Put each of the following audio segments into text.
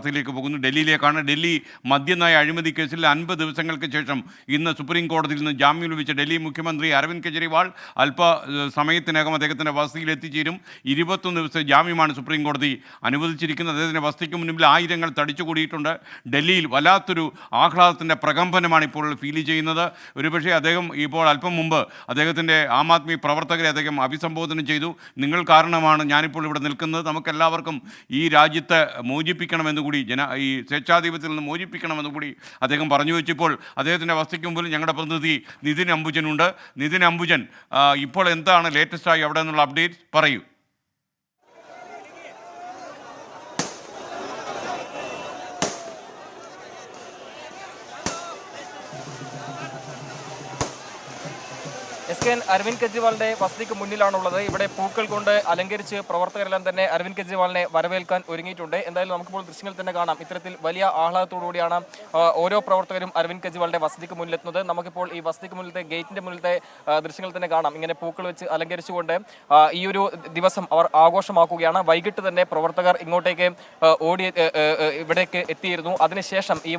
വാർത്തയിലേക്ക് പോകുന്നു. ഡൽഹിയിലേക്കാണ്. ഡൽഹി മദ്യനയ അഴിമതി കേസിൽ 50 ദിവസങ്ങൾക്ക് ശേഷം ഇന്ന് സുപ്രീം കോടതിയിൽ നിന്ന് ജാമ്യം ലഭിച്ച ഡൽഹി മുഖ്യമന്ത്രി അരവിന്ദ് കെജ്രിവാൾ സമയത്തിനകം അദ്ദേഹത്തിൻ്റെ വസതിയിൽ എത്തിച്ചേരും. 21 ദിവസത്തെ ജാമ്യമാണ് സുപ്രീം കോടതി അനുവദിച്ചിരിക്കുന്നത്. അദ്ദേഹത്തിൻ്റെ വസതിക്ക് മുന്നിൽ ആയിരങ്ങൾ തടിച്ചുകൂടിയിട്ടുണ്ട്. ഡൽഹിയിൽ വല്ലാത്തൊരു ആഹ്ലാദത്തിൻ്റെ പ്രകമ്പനമാണ് ഇപ്പോൾ ഫീൽ ചെയ്യുന്നത്. ഒരുപക്ഷെ അദ്ദേഹം ഇപ്പോൾ അല്പം മുമ്പ് അദ്ദേഹത്തിൻ്റെ ആം ആദ്മി പ്രവർത്തകരെ അദ്ദേഹം അഭിസംബോധന ചെയ്തു. നിങ്ങൾ കാരണമാണ് ഞാനിപ്പോൾ ഇവിടെ നിൽക്കുന്നത്. നമുക്കെല്ലാവർക്കും ഈ രാജ്യത്തെ മോചിപ്പിക്കണമെന്നുകൂടി ഈ സ്വേച്ഛാധിപത്യത്തിൽ നിന്ന് മോചിപ്പിക്കണമെന്നുകൂടി അദ്ദേഹം പറഞ്ഞു വെച്ചപ്പോൾ അദ്ദേഹത്തിൻ്റെ വസതിക്ക് മുമ്പിൽ ഞങ്ങളുടെ പ്രതിനിധി നിതിൻ അംബുജനുണ്ട്. നിതിൻ അംബുജൻ, ഇപ്പോൾ എന്താണ് ലേറ്റസ്റ്റായി അവിടെ നിന്നുള്ള അപ്ഡേറ്റ് പറയൂ. അരവിന്ദ് കെജ്രിവാളിന്റെ വസതിക്ക് മുന്നിലാണുള്ളത്. ഇവിടെ പൂക്കൾ കൊണ്ട് അലങ്കരിച്ച് പ്രവർത്തകരെല്ലാം തന്നെ അരവിന്ദ് കെജ്രിവാളിനെ വരവേൽക്കാൻ ഒരുങ്ങിയിട്ടുണ്ട്. എന്തായാലും നമുക്കിപ്പോൾ ദൃശ്യങ്ങൾ തന്നെ കാണാം. ഇത്തരത്തിൽ വലിയ ആഹ്ലാദത്തോടുകൂടിയാണ് ഓരോ പ്രവർത്തകരും അരവിന്ദ് കെജ്രിവാളിന്റെ വസതിക്ക് മുന്നിലെത്തുന്നത്. നമുക്കിപ്പോൾ ഈ വസതിക്ക് മുന്നിലത്തെ ഗേറ്റിന്റെ മുന്നിലത്തെ ദൃശ്യങ്ങൾ തന്നെ കാണാം. ഇങ്ങനെ പൂക്കൾ വെച്ച് അലങ്കരിച്ചുകൊണ്ട് ഈ ഒരു ദിവസം അവർ ആഘോഷമാക്കുകയാണ്. വൈകിട്ട് തന്നെ പ്രവർത്തകർ ഇങ്ങോട്ടേക്ക് ഇവിടേക്ക് എത്തിയിരുന്നു. അതിനുശേഷം ഈ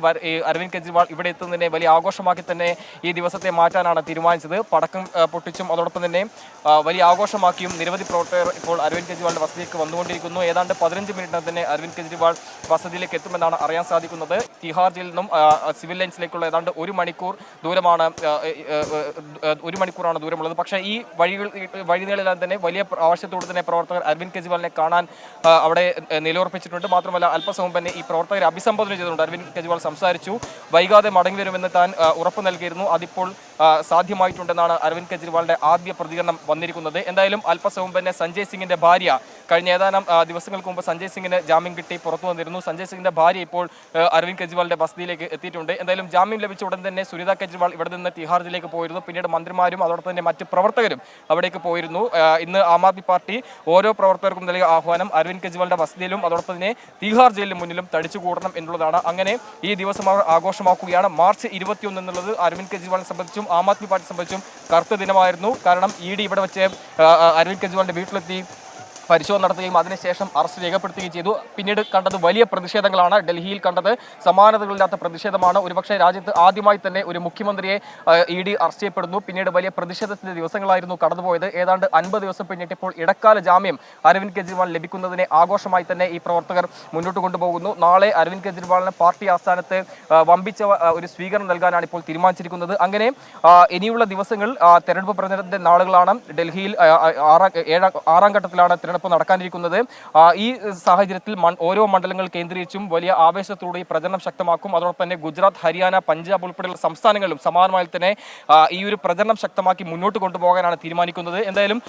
അരവിന്ദ് കെജ്രിവാൾ ഇവിടെ എത്തുന്നതിനെ വലിയ ആഘോഷമാക്കി തന്നെ ഈ ദിവസത്തെ മാറ്റാനാണ് തീരുമാനിച്ചത്. പടക്കം പൊട്ടിച്ചും അതോടൊപ്പം തന്നെ വലിയ ആഘോഷമാക്കിയും നിരവധി പ്രവർത്തകർ ഇപ്പോൾ അരവിന്ദ് കെജ്രിവാളിന്റെ വസതിയിലേക്ക് വന്നുകൊണ്ടിരിക്കുന്നു. ഏതാണ്ട് 15 മിനിറ്റിന് തന്നെ അരവിന്ദ് കെജ്രിവാൾ വസതിയിലേക്ക് എത്തുമെന്നാണ് അറിയാൻ സാധിക്കുന്നത്. തിഹാർ ജയിലിൽ നിന്നും സിവിൽ ലൈൻസിലേക്കുള്ള ഏതാണ്ട് 1 മണിക്കൂറാണ് ദൂരമുള്ളത്. പക്ഷേ ഈ വഴികളിലെല്ലാം തന്നെ വലിയ ആവശ്യത്തോടെ തന്നെ പ്രവർത്തകർ അരവിന്ദ് കെജ്രിവാളിനെ കാണാൻ അവിടെ നിലയുറപ്പിച്ചിട്ടുണ്ട്. മാത്രമല്ല അല്പസമയം തന്നെ ഈ പ്രവർത്തകരെ അഭിസംബോധന ചെയ്തുകൊണ്ട് അരവിന്ദ് കെജ്രിവാൾ സംസാരിച്ചു. വൈകാതെ മടങ്ങി വരുമെന്ന് താൻ ഉറപ്പ് നൽകിയിരുന്നു. അതിപ്പോൾ സാധ്യമായിട്ടുണ്ടെന്നാണ് അരവിന്ദ് കെജ്രിവാളിന്റെ ആദ്യ പ്രതികരണം വന്നിരിക്കുന്നത്. എന്തായാലും അല്പസമയം തന്നെ സഞ്ജയ് സിംഗിന്റെ ഭാര്യ കഴിഞ്ഞ ഏതാനും ദിവസങ്ങൾക്ക് മുമ്പ് സഞ്ജയ് സിംഗിന് ജാമ്യം കിട്ടി പുറത്തു വന്നിരുന്നു. സഞ്ജയ് സിംഗിന്റെ ഭാര്യ ഇപ്പോൾ അരവിന്ദ് കെജ്രിവാളിന്റെ വസതിയിലേക്ക് എത്തിയിട്ടുണ്ട്. എന്തായാലും ജാമ്യം ലഭിച്ച ഉടൻ തന്നെ സുനിത കെജ്രിവാൾ ഇവിടെ നിന്ന് തിഹാർ ജയിലിലേക്ക് പോയിരുന്നു. പിന്നീട് മന്ത്രിമാരും അതോടൊപ്പം തന്നെ മറ്റ് പ്രവർത്തകരും അവിടേക്ക് പോയിരുന്നു. ഇന്ന് ആം ആദ്മി പാർട്ടി ഓരോ പ്രവർത്തകർക്കും നൽകിയ ആഹ്വാനം അരവിന്ദ് കെജ്രിവാളിന്റെ വസതിയിലും അതോടൊപ്പം തന്നെ തിഹാർ ജയിലിന് മുന്നിലും തടിച്ചുകൂടണം എന്നുള്ളതാണ്. അങ്ങനെ ഈ ദിവസം അവർ ആഘോഷമാക്കുകയാണ്. മാർച്ച് 21 എന്നുള്ളത് അരവിന്ദ് കെജ്രിവാളിനെ സംബന്ധിച്ചും ആം ആദ്മി പാർട്ടി സംബന്ധിച്ചും കറുത്ത ദിനമായിരുന്നു. കാരണം ED ഇവിടെ വെച്ച് അരവിന്ദ് കെജ്രിവാളിന്റെ വീട്ടിലെത്തി പരിശോധന നടത്തുകയും അതിനുശേഷം അറസ്റ്റ് രേഖപ്പെടുത്തുകയും ചെയ്തു. പിന്നീട് കണ്ടത് വലിയ പ്രതിഷേധങ്ങളാണ്. ഡൽഹിയിൽ കണ്ടത് സമാനതകളില്ലാത്ത പ്രതിഷേധമാണ്. ഒരുപക്ഷെ രാജ്യത്ത് ആദ്യമായി തന്നെ ഒരു മുഖ്യമന്ത്രിയെ ED അറസ്റ്റ് ചെയ്യപ്പെടുന്നു. പിന്നീട് വലിയ പ്രതിഷേധത്തിന്റെ ദിവസങ്ങളായിരുന്നു കടന്നുപോയത്. ഏതാണ്ട് 50 ദിവസം പിന്നിട്ടിപ്പോൾ ഇടക്കാല ജാമ്യം അരവിന്ദ് കെജ്രിവാൾ ലഭിക്കുന്നതിനെ ആഘോഷമായി തന്നെ ഈ പ്രവർത്തകർ മുന്നോട്ട് കൊണ്ടുപോകുന്നു. നാളെ അരവിന്ദ് കെജ്രിവാളിന് പാർട്ടി ആസ്ഥാനത്ത് വമ്പിച്ച ഒരു സ്വീകരണം നൽകാനാണ് ഇപ്പോൾ തീരുമാനിച്ചിരിക്കുന്നത്. അങ്ങനെ ഇനിയുള്ള ദിവസങ്ങൾ തെരഞ്ഞെടുപ്പ് പ്രചരണത്തിന്റെ നാളുകളാണ്. ഡൽഹിയിൽ 6ാം ഘട്ടത്തിലാണ് തെരഞ്ഞെടുപ്പ് നടക്കാനിരിക്കുന്നത്. ഈ സാഹചര്യത്തിൽ ഓരോ മണ്ഡലങ്ങൾ കേന്ദ്രീകരിച്ചും വലിയ ആവേശത്തോടെ പ്രചരണം ശക്തമാക്കും. അതോടൊപ്പം തന്നെ ഗുജറാത്ത്, ഹരിയാന, പഞ്ചാബ് ഉൾപ്പെടെയുള്ള സംസ്ഥാനങ്ങളിലും സമാനമായി തന്നെ ഈ ഒരു പ്രചരണം ശക്തമാക്കി മുന്നോട്ട് കൊണ്ടുപോകാനാണ് തീരുമാനിക്കുന്നത്. എന്തായാലും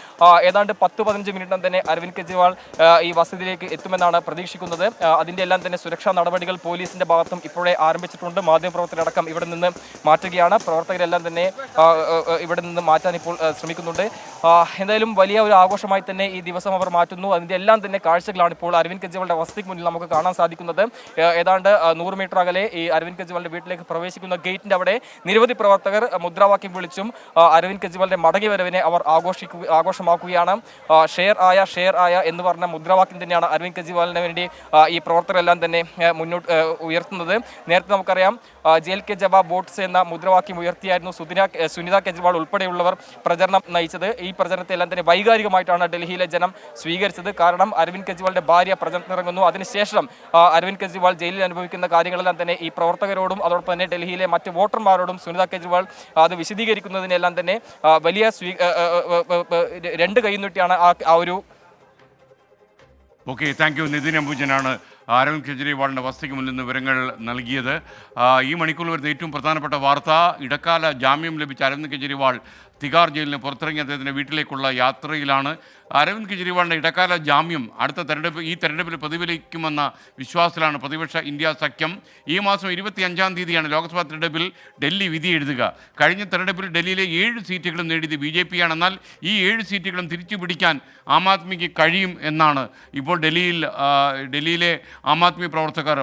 ഏതാണ്ട് 10-15 മിനിറ്റിനും തന്നെ അരവിന്ദ് കെജ്രിവാൾ ഈ വസതിയിലേക്ക് എത്തുമെന്നാണ് പ്രതീക്ഷിക്കുന്നത്. അതിന്റെ എല്ലാം തന്നെ സുരക്ഷാ നടപടികൾ പോലീസിന്റെ ഭാഗത്തും ഇപ്പോഴേ ആരംഭിച്ചിട്ടുണ്ട്. മാധ്യമപ്രവർത്തകരടക്കം ഇവിടെ നിന്ന് മാറ്റുകയാണ്. പ്രവർത്തകരെല്ലാം തന്നെ ഇവിടെ നിന്ന് മാറ്റാൻ ഇപ്പോൾ ശ്രമിക്കുന്നുണ്ട്. എന്തായാലും വലിയ ഒരു ആഘോഷമായി തന്നെ ഈ ദിവസം അവർ മാറ്റുന്നു. അതിന്റെ എല്ലാം തന്നെ കാഴ്ചകളാണ് ഇപ്പോൾ അരവിന്ദ് കെജ്രിവാളിന്റെ വസതിക്ക് മുന്നിൽ നമുക്ക് കാണാൻ സാധിക്കുന്നത്. ഏതാണ്ട് 100 മീറ്റർ അകലെ ഈ അരവിന്ദ് കെജ്രിവാളിന്റെ വീട്ടിലേക്ക് പ്രവേശിക്കുന്ന ഗേറ്റിന്റെ അവിടെ നിരവധി പ്രവർത്തകർ മുദ്രാവാക്യം വിളിച്ചും അരവിന്ദ് കെജ്രിവാളിന്റെ മടങ്ങി വരവിനെ അവർ ആഘോഷമാക്കുകയാണ്. ഷെയർ ആയ എന്ന് പറഞ്ഞ മുദ്രാവാക്യം തന്നെയാണ് അരവിന്ദ് കെജ്രിവാളിന് വേണ്ടി ഈ പ്രവർത്തകരെല്ലാം തന്നെ മുന്നോട്ട് ഉയർത്തുന്നത്. നേരത്തെ നമുക്കറിയാം ജയിൽ കെ ജവാബ് വോട്ട്സ് എന്ന മുദ്രാവാക്യം ഉയർത്തിയായിരുന്നു സുനിത കെജ്രിവാൾ ഉൾപ്പെടെയുള്ളവർ പ്രചരണം നയിച്ചത്. ഈ പ്രചരണത്തെ എല്ലാം തന്നെ വൈകാരികമായിട്ടാണ് ഡൽഹിയിലെ ജനം സ്വീകരിച്ചത്. കാരണം അരവിന്ദ് കെജ്രിവാളിന്റെ ഭാര്യ പ്രചരണത്തിനിറങ്ങുന്നു. അതിനുശേഷം അരവിന്ദ് കെജ്രിവാൾ ജയിലിൽ അനുഭവിക്കുന്ന കാര്യങ്ങളെല്ലാം തന്നെ ഈ പ്രവർത്തകരോടും അതോടൊപ്പം തന്നെ ഡൽഹിയിലെ മറ്റ് വോട്ടർമാരോടും സുനിത കെജ്രിവാൾ അത് വിശദീകരിക്കുന്നതിനെല്ലാം തന്നെ വലിയ 2 കൈ നീട്ടിയാണ് ആ ഒരു താങ്ക് യു. നിതിൻ അംബുജനാണ് അരവിന്ദ് കെജ്രിവാളിൻ്റെ വസതിക്ക് മുന്നിൽ നിന്ന് വിവരങ്ങൾ നൽകിയത്. ഈ മണിക്കൂറിൽ വരുന്ന ഏറ്റവും പ്രധാനപ്പെട്ട വാർത്ത, ഇടക്കാല ജാമ്യം ലഭിച്ച അരവിന്ദ് കെജ്രിവാൾ തിഹാർ ജയിലിന് പുറത്തിറങ്ങി അദ്ദേഹത്തിൻ്റെ വീട്ടിലേക്കുള്ള യാത്രയിലാണ്. അരവിന്ദ് കെജ്രിവാളിൻ്റെ ഇടക്കാല ജാമ്യം ഈ തെരഞ്ഞെടുപ്പിൽ പ്രതിഫലിക്കുമെന്ന വിശ്വാസത്തിലാണ് പ്രതിപക്ഷ ഇന്ത്യ സഖ്യം. ഈ മാസം 25-ാം തീയതിയാണ് ലോക്സഭാ തെരഞ്ഞെടുപ്പിൽ ഡൽഹി വിധി എഴുതുക. കഴിഞ്ഞ തെരഞ്ഞെടുപ്പിൽ ഡൽഹിയിലെ 7 സീറ്റുകളും നേടിയത് BJP ആണ്. എന്നാൽ ഈ 7 സീറ്റുകളും തിരിച്ചു പിടിക്കാൻ ആം ആദ്മിക്ക് കഴിയും എന്നാണ് ഇപ്പോൾ ഡൽഹിയിലെ ആം ആദ്മി പ്രവർത്തകർ